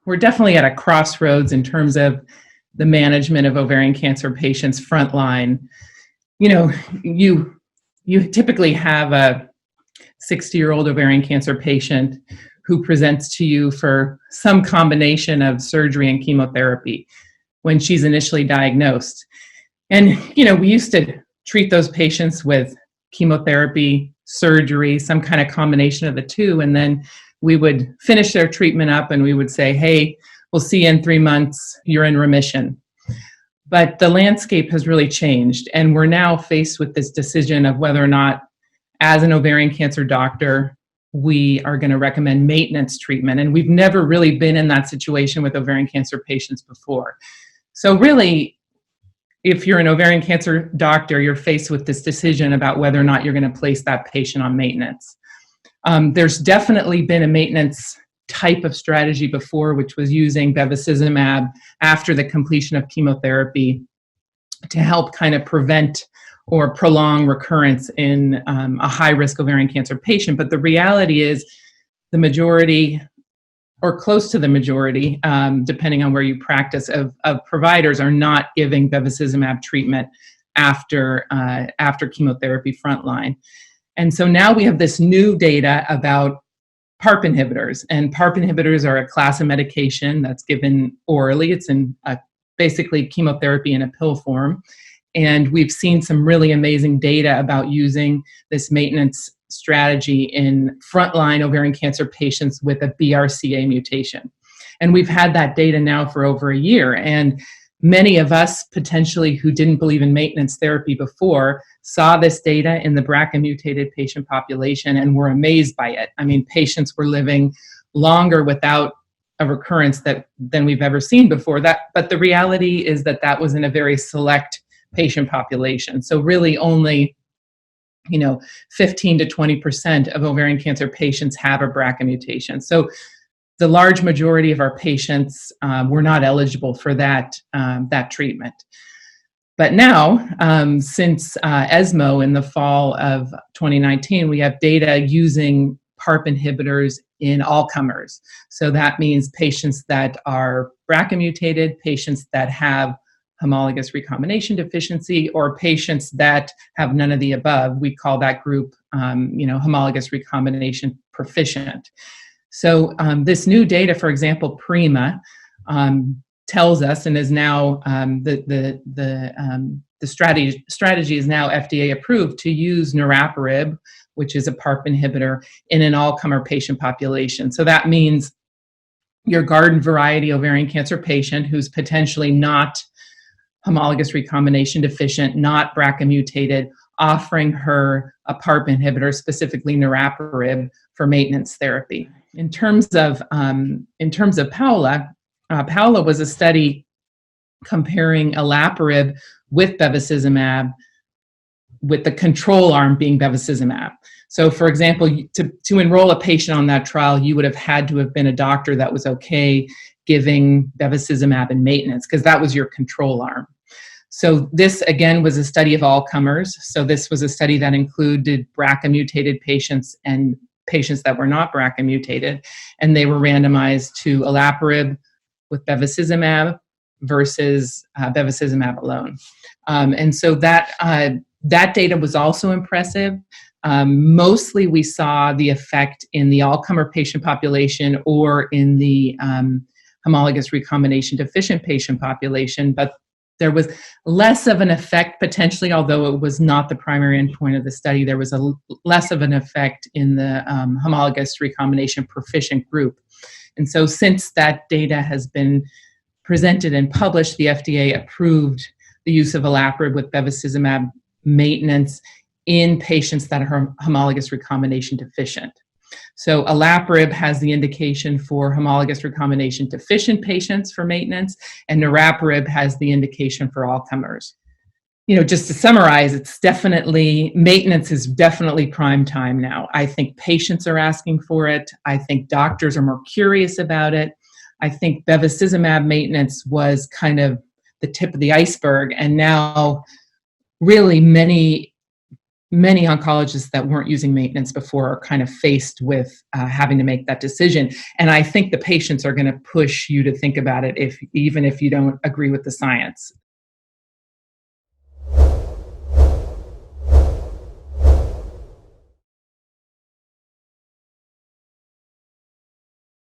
we're definitely at a crossroads in terms of the management of ovarian cancer patients frontline. You know, you typically have a 60-year-old ovarian cancer patient who presents to you for some combination of surgery and chemotherapy when she's initially diagnosed. And, you know, we used to treat those patients with chemotherapy, surgery, some kind of combination of the two, and then we would finish their treatment up and we would say, hey, we'll see you in 3 months, you're in remission. But the landscape has really changed, and we're now faced with this decision of whether or not, as an ovarian cancer doctor, we are going to recommend maintenance treatment. And we've never really been in that situation with ovarian cancer patients before. So really, if you're an ovarian cancer doctor, you're faced with this decision about whether or not you're going to place that patient on maintenance. There's definitely been a maintenance type of strategy before, which was using bevacizumab after the completion of chemotherapy to help kind of prevent or prolong recurrence in a high-risk ovarian cancer patient. But the reality is the majority, or close to the majority, depending on where you practice, of providers are not giving bevacizumab treatment after chemotherapy frontline. And so now we have this new data about PARP inhibitors, and PARP inhibitors are a class of medication that's given orally. It's in basically chemotherapy in a pill form. And we've seen some really amazing data about using this maintenance strategy in frontline ovarian cancer patients with a BRCA mutation. And we've had that data now for over a year. And many of us potentially who didn't believe in maintenance therapy before saw this data in the BRCA mutated patient population and were amazed by it. I mean, patients were living longer without a recurrence than we've ever seen before. But the reality is that was in a very select patient population. So really only 15 to 20% of ovarian cancer patients have a BRCA mutation. So the large majority of our patients were not eligible for that treatment. But now, since ESMO in the fall of 2019, we have data using PARP inhibitors in all comers. So that means patients that are BRCA mutated, patients that have homologous recombination deficiency, or patients that have none of the above. We call that group, homologous recombination proficient. So this new data, for example, PRIMA, tells us, and is now the strategy is now FDA approved to use niraparib, which is a PARP inhibitor, in an all-comer patient population. So that means your garden variety ovarian cancer patient who's potentially not homologous recombination deficient, not BRCA mutated, offering her a PARP inhibitor, specifically niraparib, for maintenance therapy. In terms of PAOLA, PAOLA was a study comparing olaparib with bevacizumab, with the control arm being bevacizumab. So, for example, to enroll a patient on that trial, you would have had to have been a doctor that was okay giving bevacizumab in maintenance, because that was your control arm. So this, again, was a study of all comers. So this was a study that included BRCA mutated patients and patients that were not BRCA mutated, and they were randomized to olaparib with bevacizumab versus bevacizumab alone. And so that data was also impressive. Mostly we saw the effect in the all-comer patient population or in the homologous recombination deficient patient population, but there was less of an effect potentially, although it was not the primary endpoint of the study. There was less of an effect in the homologous recombination proficient group. And so since that data has been presented and published, the FDA approved the use of olaparib with bevacizumab maintenance in patients that are homologous recombination deficient. So olaparib has the indication for homologous recombination deficient patients for maintenance, and niraparib has the indication for all comers. Just to summarize, maintenance is definitely prime time now. I think patients are asking for it. I think doctors are more curious about it. I think bevacizumab maintenance was kind of the tip of the iceberg, and now really many many oncologists that weren't using maintenance before are kind of faced with having to make that decision. And I think the patients are going to push you to think about it, even if you don't agree with the science.